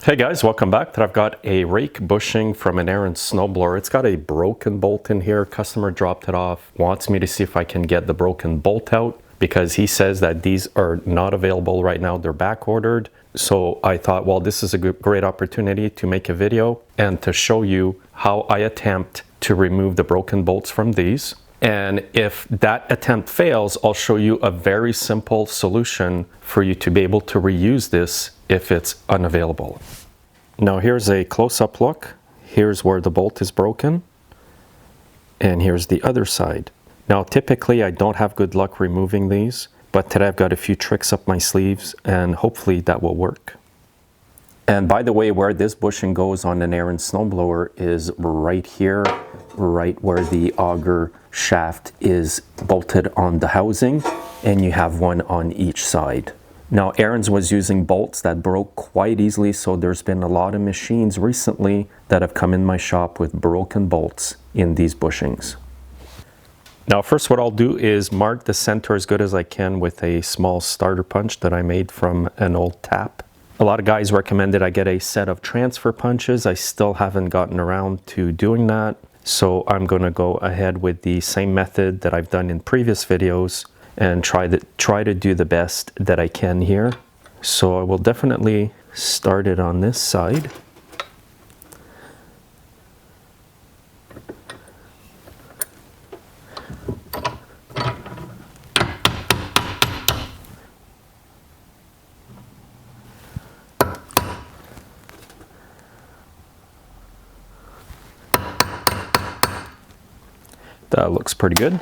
Hey guys, welcome back. I've got a rake bushing from an Aaron snowblower. It's got a broken bolt in here. Customer dropped it off, wants me to see if I can get the broken bolt out because he says that these are not available right now. They're back ordered. So I thought, well, this is a great opportunity to make a video and to show you how I attempt to remove the broken bolts from these. And if that attempt fails, I'll show you a very simple solution for you to be able to reuse this if it's unavailable. Now here's a close-up look. Here's where the bolt is broken. And here's the other side. Now typically I don't have good luck removing these, but today I've got a few tricks up my sleeves and hopefully that will work. And by the way, where this bushing goes on an Aaron snowblower is right here, right where the auger shaft is bolted on the housing, and you have one on each side. Now Aaron's was using bolts that broke quite easily, so there's been a lot of machines recently that have come in my shop with broken bolts in these bushings. Now first what I'll do is mark the center as good as I can with a small starter punch that I made from an old tap. A lot of guys recommended I get a set of transfer punches. I still haven't gotten around to doing that, so I'm going to go ahead with the same method that I've done in previous videos and try to do the best that I can here. So I will definitely start it on this side. That looks pretty good.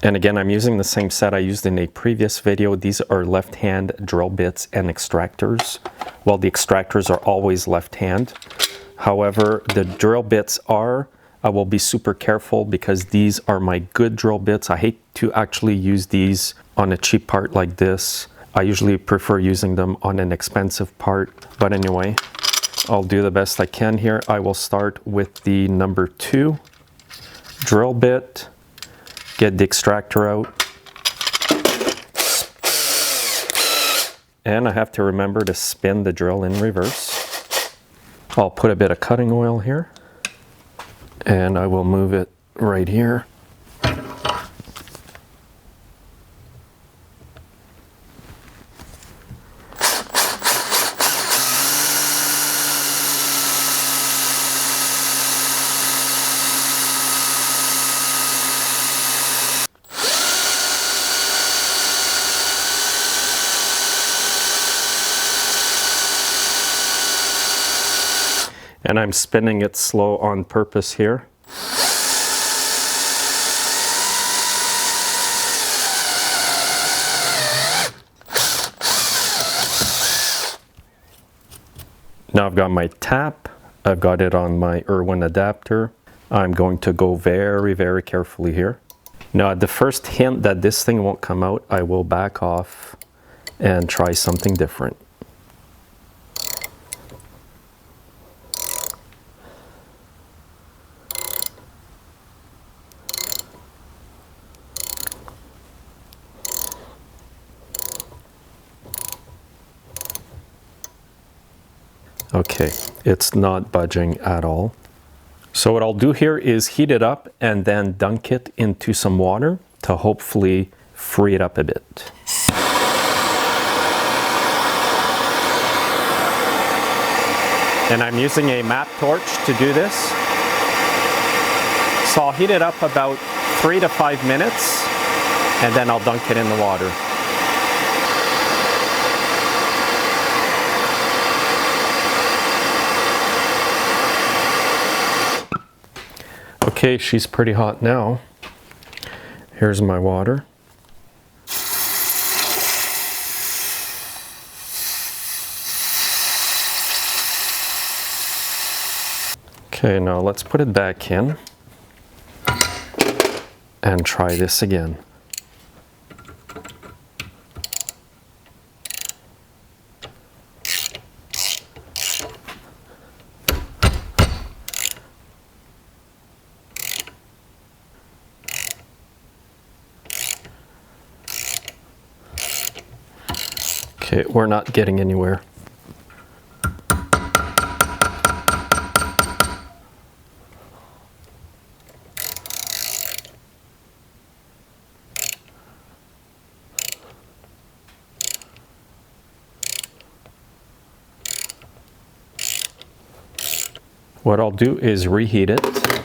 And again, I'm using the same set I used in a previous video. These are left-hand drill bits and extractors. Well, the extractors are always left-hand. However, the drill bits I will be super careful because these are my good drill bits. I hate to actually use these on a cheap part like this. I usually prefer using them on an expensive part. But anyway, I'll do the best I can here. I will start with the number 2 drill bit. Get the extractor out. And I have to remember to spin the drill in reverse. I'll put a bit of cutting oil here. And I will move it right here. And I'm spinning it slow on purpose here. Now I've got my tap, I've got it on my Irwin adapter. I'm going to go very, very carefully here. Now at the first hint that this thing won't come out, I will back off and try something different. Okay, it's not budging at all. So what I'll do here is heat it up and then dunk it into some water to hopefully free it up a bit. And I'm using a map torch to do this. So I'll heat it up about 3 to 5 minutes and then I'll dunk it in the water. Okay, she's pretty hot now. Here's my water. Okay, now let's put it back in and try this again. Okay, we're not getting anywhere. What I'll do is reheat it,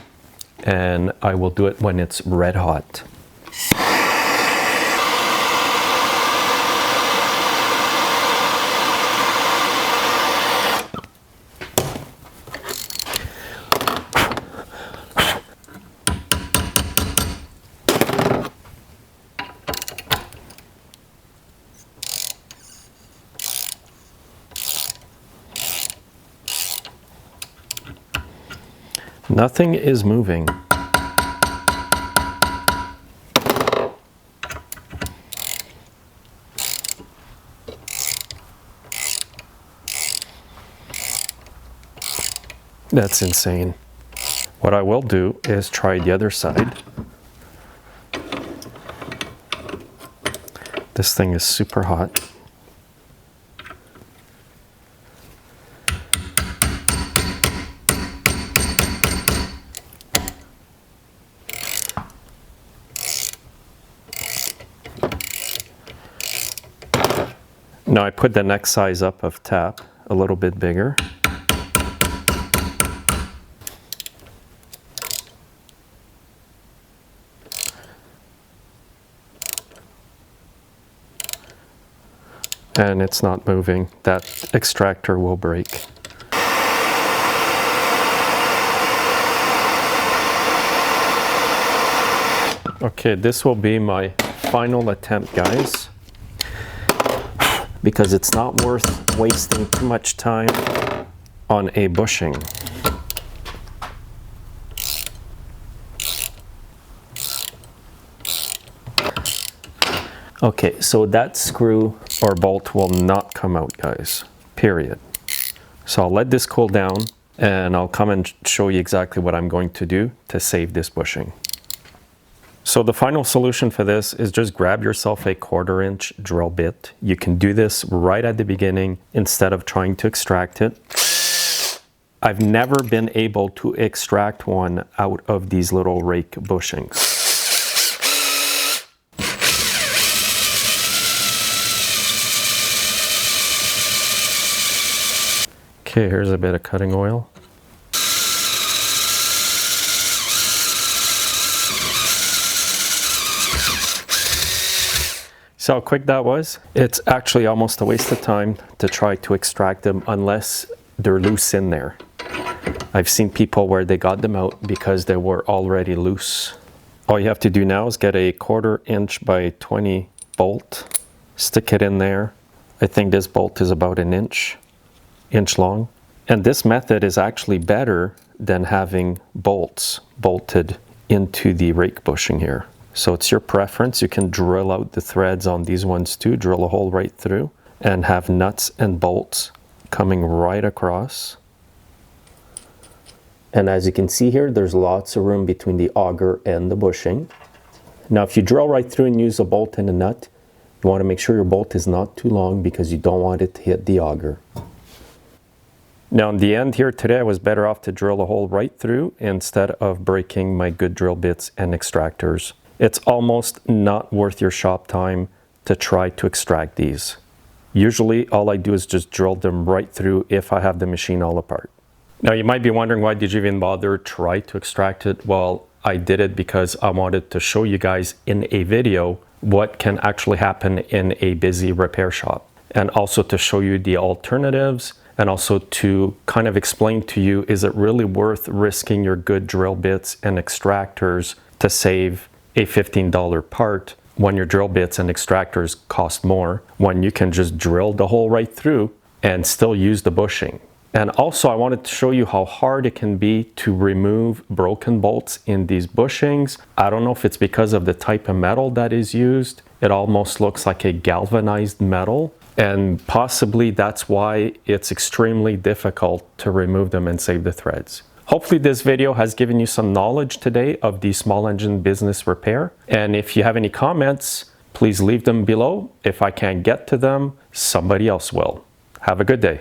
and I will do it when it's red hot. Nothing is moving. That's insane. What I will do is try the other side. This thing is super hot. Now I put the next size up of tap a little bit bigger. And it's not moving. That extractor will break. Okay, this will be my final attempt, guys, because it's not worth wasting too much time on a bushing. Okay, so that screw or bolt will not come out, guys, period. So I'll let this cool down and I'll come and show you exactly what I'm going to do to save this bushing. So the final solution for this is just grab yourself a 1/4 inch drill bit. You can do this right at the beginning instead of trying to extract it. I've never been able to extract one out of these little rake bushings. Okay, here's a bit of cutting oil. See how quick that was? It's actually almost a waste of time to try to extract them unless they're loose in there. I've seen people where they got them out because they were already loose. All you have to do now is get a 1/4 inch by 20 bolt, stick it in there. I think this bolt is about an inch long. And this method is actually better than having bolts bolted into the rake bushing here. So it's your preference. You can drill out the threads on these ones too, drill a hole right through and have nuts and bolts coming right across. And as you can see here, there's lots of room between the auger and the bushing. Now, if you drill right through and use a bolt and a nut, you want to make sure your bolt is not too long because you don't want it to hit the auger. Now in the end here today, I was better off to drill a hole right through instead of breaking my good drill bits and extractors. It's almost not worth your shop time to try to extract these. Usually all I do is just drill them right through if I have the machine all apart. Now you might be wondering, why did you even bother try to extract it? Well, I did it because I wanted to show you guys in a video what can actually happen in a busy repair shop, and also to show you the alternatives, and also to kind of explain to you, is it really worth risking your good drill bits and extractors to save a $15 part when your drill bits and extractors cost more, when you can just drill the hole right through and still use the bushing. And also I wanted to show you how hard it can be to remove broken bolts in these bushings. I don't know if it's because of the type of metal that is used. It almost looks like a galvanized metal, and possibly that's why it's extremely difficult to remove them and save the threads. Hopefully this video has given you some knowledge today of the small engine business repair. And if you have any comments, please leave them below. If I can't get to them, somebody else will. Have a good day.